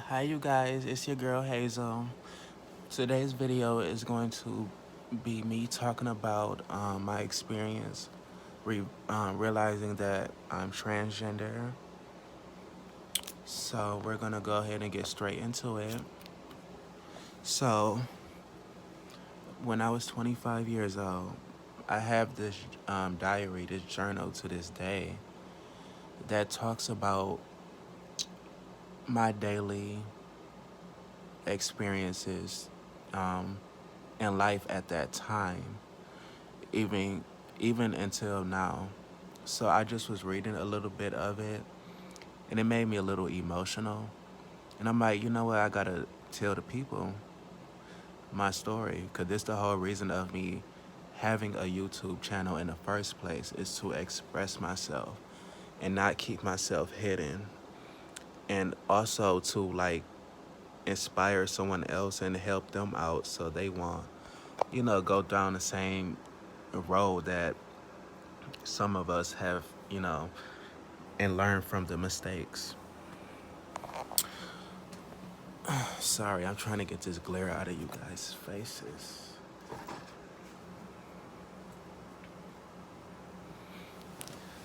Hi you guys, it's your girl Hazel. Today's video is going to be me talking about my experience realizing that I'm transgender. So we're gonna go ahead and get straight into it. So when I was 25 years old, I have this diary, this journal to this day that talks about my daily experiences um, in life at that time, even even until now. So I just was reading a little bit of it, and it made me a little emotional. And I'm like, you know what? I gotta tell the people my story, because this the whole reason of me having a YouTube channel in the first place is to express myself and not keep myself hidden, and also to like inspire someone else and help them out so they won't, go down the same road that some of us have, and learn from the mistakes. Sorry, I'm trying to get this glare out of you guys' faces.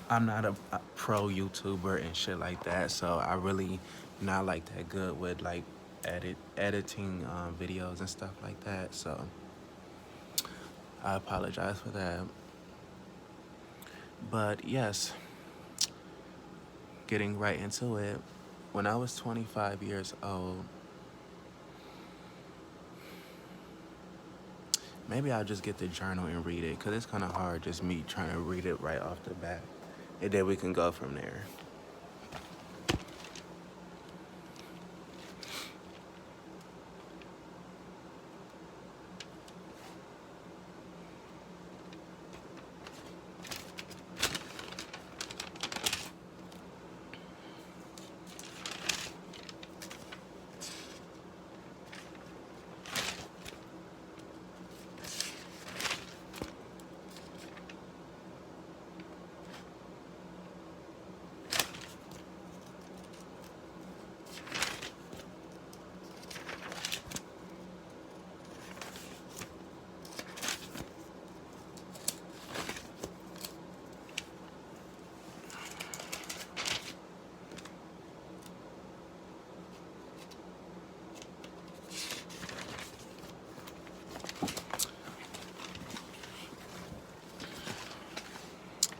I'm not a pro YouTuber and shit like that, so I really not like that good with like editing videos and stuff like that. So I apologize for that. But yes, getting right into it. When I was 25 years old, maybe I'll just get the journal and read it, because it's kind of hard just me trying to read it right off the bat. And then we can go from there.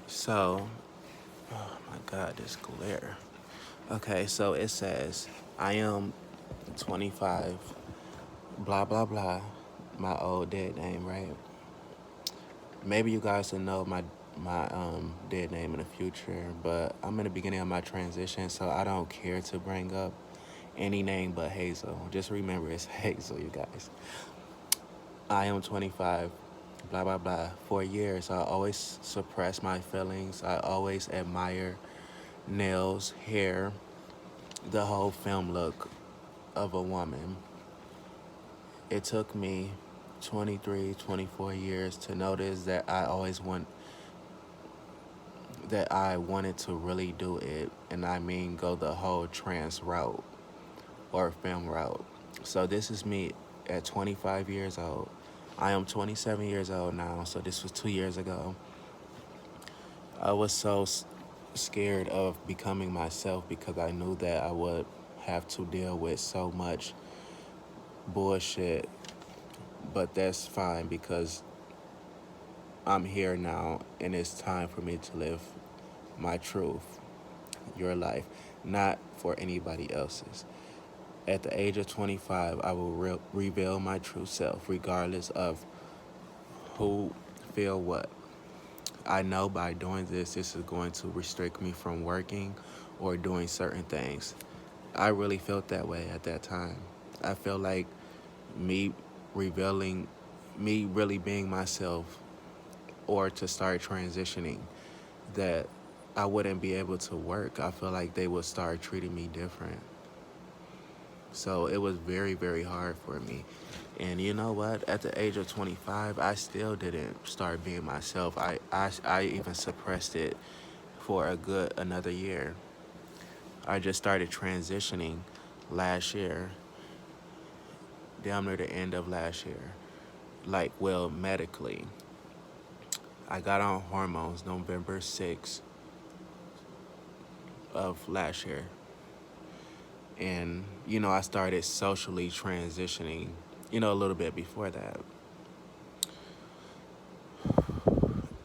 So, oh my God, this glare. Okay, so it says, I am 25, blah, blah, blah, my old dead name, right? Maybe you guys will know my dead name in the future, but I'm in the beginning of my transition, so I don't care to bring up any name but Hazel. Just remember it's Hazel, you guys. I am 25, blah, blah, blah. For years, I always suppress my feelings. I always admire nails, hair, the whole film look of a woman. It took me 23, 24 years to notice that I wanted to really do it, and I mean go the whole trans route or film route. So this is me at 25 years old. I am 27 years old now, so this was 2 years ago. I was so scared of becoming myself because I knew that I would have to deal with so much bullshit, but that's fine because I'm here now and it's time for me to live my truth, your life, not for anybody else's. At the age of 25, I will reveal my true self regardless of who feel what. I know by doing this is going to restrict me from working or doing certain things. I really felt that way at that time. I felt like me revealing, me really being myself, or to start transitioning, that I wouldn't be able to work. I feel like they would start treating me different. So it was very, very hard for me. And you know what? At the age of 25, I still didn't start being myself. I even suppressed it for a good another year. I just started transitioning last year, down near the end of last year. Like, well, medically. I got on hormones November 6th of last year. And, I started socially transitioning, a little bit before that.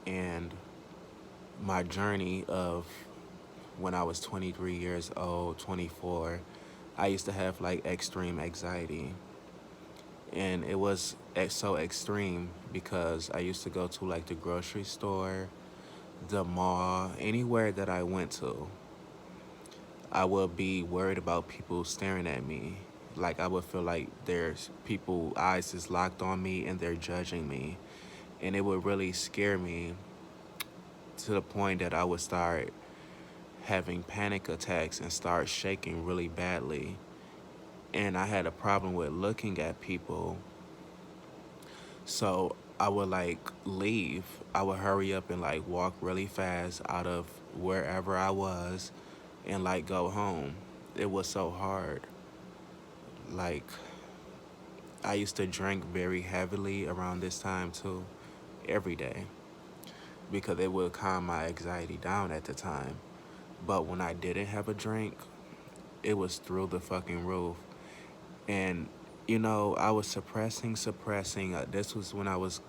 And my journey of when I was 23 years old, 24, I used to have like extreme anxiety. And it was so extreme because I used to go to like the grocery store, the mall, anywhere that I went to. I would be worried about people staring at me. Like I would feel like there's people eyes is locked on me and they're judging me. And it would really scare me to the point that I would start having panic attacks and start shaking really badly. And I had a problem with looking at people. So I would like leave. I would hurry up and like walk really fast out of wherever I was and like go home. It was so hard. Like I used to drink very heavily around this time too, every day, because it would calm my anxiety down at the time. But when I didn't have a drink, it was through the fucking roof. And, I was suppressing. This was when I was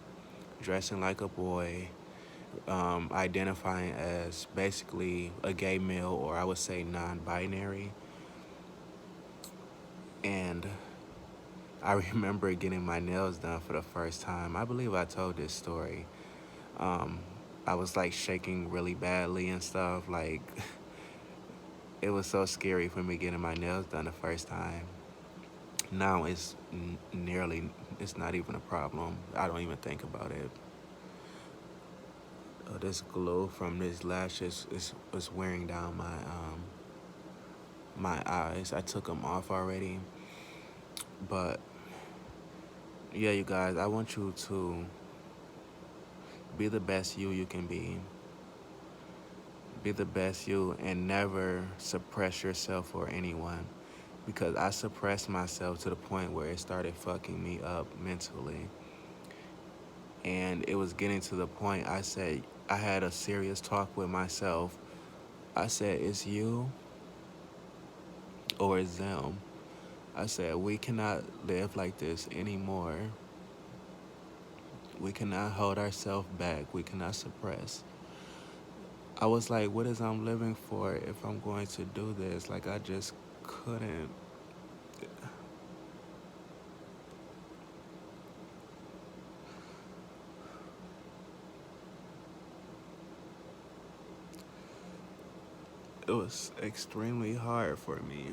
dressing like a boy, identifying as basically a gay male, or I would say non binary. And I remember getting my nails done for the first time. I believe I told this story. Um, I was like shaking really badly and stuff. Like, it was so scary for me getting my nails done the first time. Now it's not even a problem. I don't even think about it. This glue from this lashes is wearing down my eyes. I took them off already. But yeah, you guys, I want you to be the best you can be. Be the best you and never suppress yourself or anyone. Because I suppressed myself to the point where it started fucking me up mentally. And it was getting to the point I said, I had a serious talk with myself. I said, it's you or it's them. I said, we cannot live like this anymore. We cannot hold ourselves back. We cannot suppress. I was like, what is I'm living for if I'm going to do this? Like, I just couldn't. It was extremely hard for me.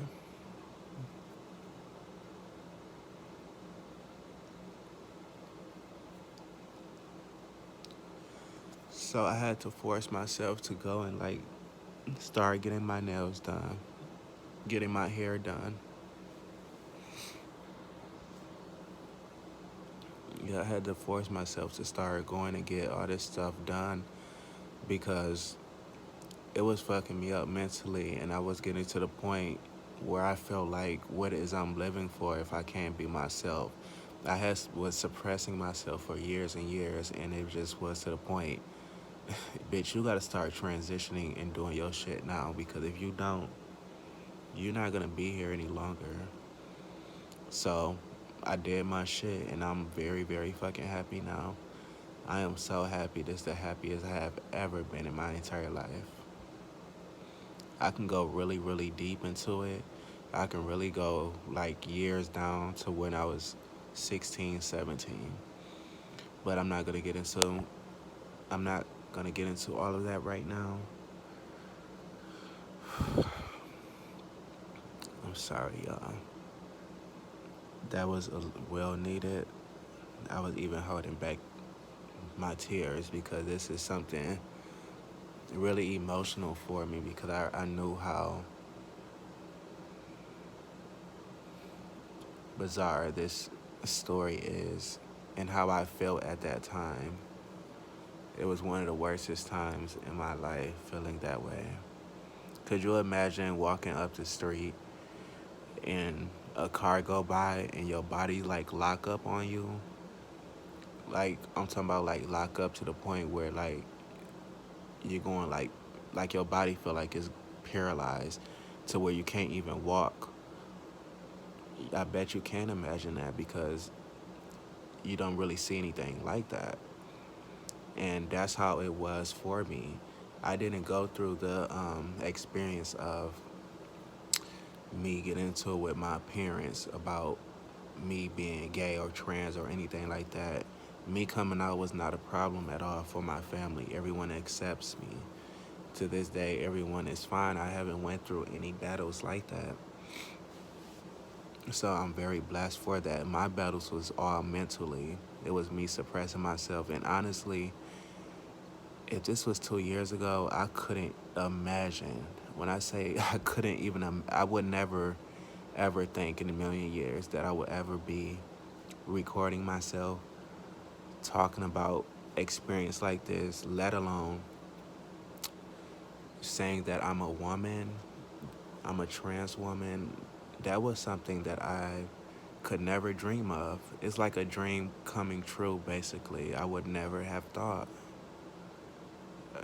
So I had to force myself to go and like start getting my nails done, getting my hair done. Yeah, I had to force myself to start going and get all this stuff done because it was fucking me up mentally, and I was getting to the point where I felt like, what is I'm living for if I can't be myself? Was suppressing myself for years and years, and it just was to the point, bitch, you gotta start transitioning and doing your shit now, because if you don't, you're not gonna be here any longer. So I did my shit, and I'm very, very fucking happy now. I am so happy. This is the happiest I have ever been in my entire life. I can go really, really deep into it. I can really go like years down to when I was 16, 17. But I'm not gonna get into all of that right now. I'm sorry, y'all. That was well needed. I was even holding back my tears because this is something really emotional for me, because I knew how bizarre this story is and how I felt at that time. It was one of the worstest times in my life feeling that way. Could you imagine walking up the street and a car go by and your body like lock up on you. Like I'm talking about like lock up to the point where like you're going like your body feel like it's paralyzed to where you can't even walk. I bet you can imagine that because you don't really see anything like that. And that's how it was for me. I didn't go through the experience of me getting into it with my parents about me being gay or trans or anything like that. Me coming out was not a problem at all for my family. Everyone accepts me. To this day, everyone is fine. I haven't went through any battles like that. So I'm very blessed for that. My battles was all mentally. It was me suppressing myself. And honestly, if this was 2 years ago, I couldn't imagine. When I say I couldn't even, I would never ever think in a million years that I would ever be recording myself, talking about experience like this, let alone saying that I'm a woman, I'm a trans woman. That was something that I could never dream of. It's like a dream coming true, basically. I would never have thought.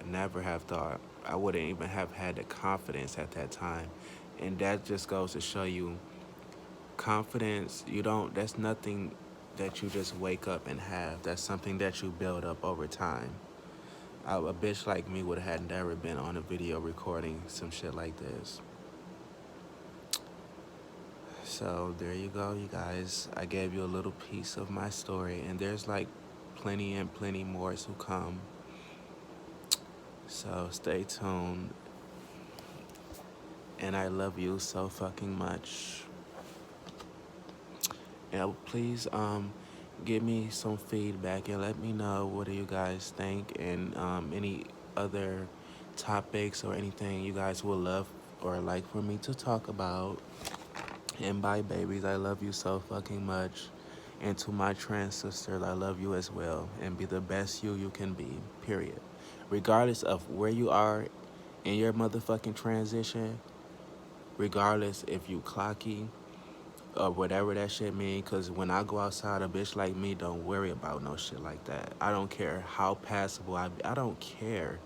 Never have thought. I wouldn't even have had the confidence at that time. And that just goes to show you confidence, that's nothing that you just wake up and have. That's something that you build up over time. A bitch like me would have never been on a video recording some shit like this. So there you go, you guys. I gave you a little piece of my story, and there's like plenty and plenty more to come. So stay tuned. And I love you so fucking much. And please give me some feedback and let me know what do you guys think, and any other topics or anything you guys would love or like for me to talk about. And bye, babies. I love you so fucking much. And to my trans sisters, I love you as well. And be the best you can be, period. Regardless of where you are in your motherfucking transition, regardless if you clocky or whatever that shit mean, because when I go outside, a bitch like me don't worry about no shit like that. I don't care how passable I don't care.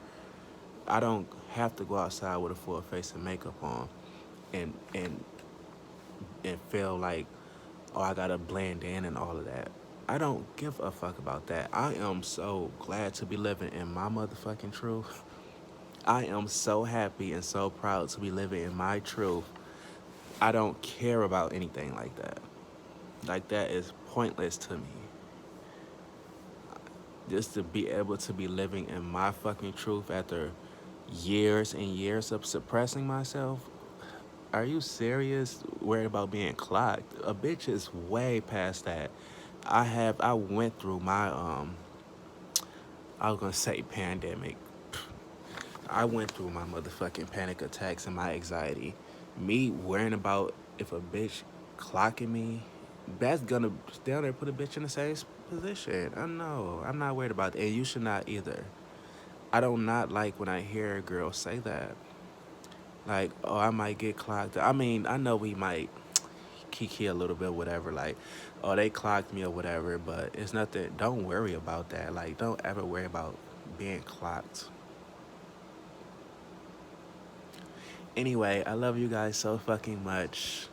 I don't have to go outside with a full face of makeup on and and and feel like, oh, I gotta blend in and all of that. I don't give a fuck about that. I am so glad to be living in my motherfucking truth. I am so happy and so proud to be living in my truth. I don't care about anything like that. Like, that is pointless to me. Just to be able to be living in my fucking truth after years and years of suppressing myself. Are you serious? Worried about being clocked? A bitch is way past that. I went through my I was gonna say pandemic. I went through my motherfucking panic attacks and my anxiety. Me worrying about if a bitch clocking me, that's gonna down there put a bitch in the same position. I know. I'm not worried about that. And you should not either. I do not like when I hear a girl say that. Like, oh, I might get clocked. I mean, I know we might kiki a little bit, whatever. Like, oh, they clocked me or whatever, but it's nothing. Don't worry about that. Like, don't ever worry about being clocked. Anyway, I love you guys so fucking much.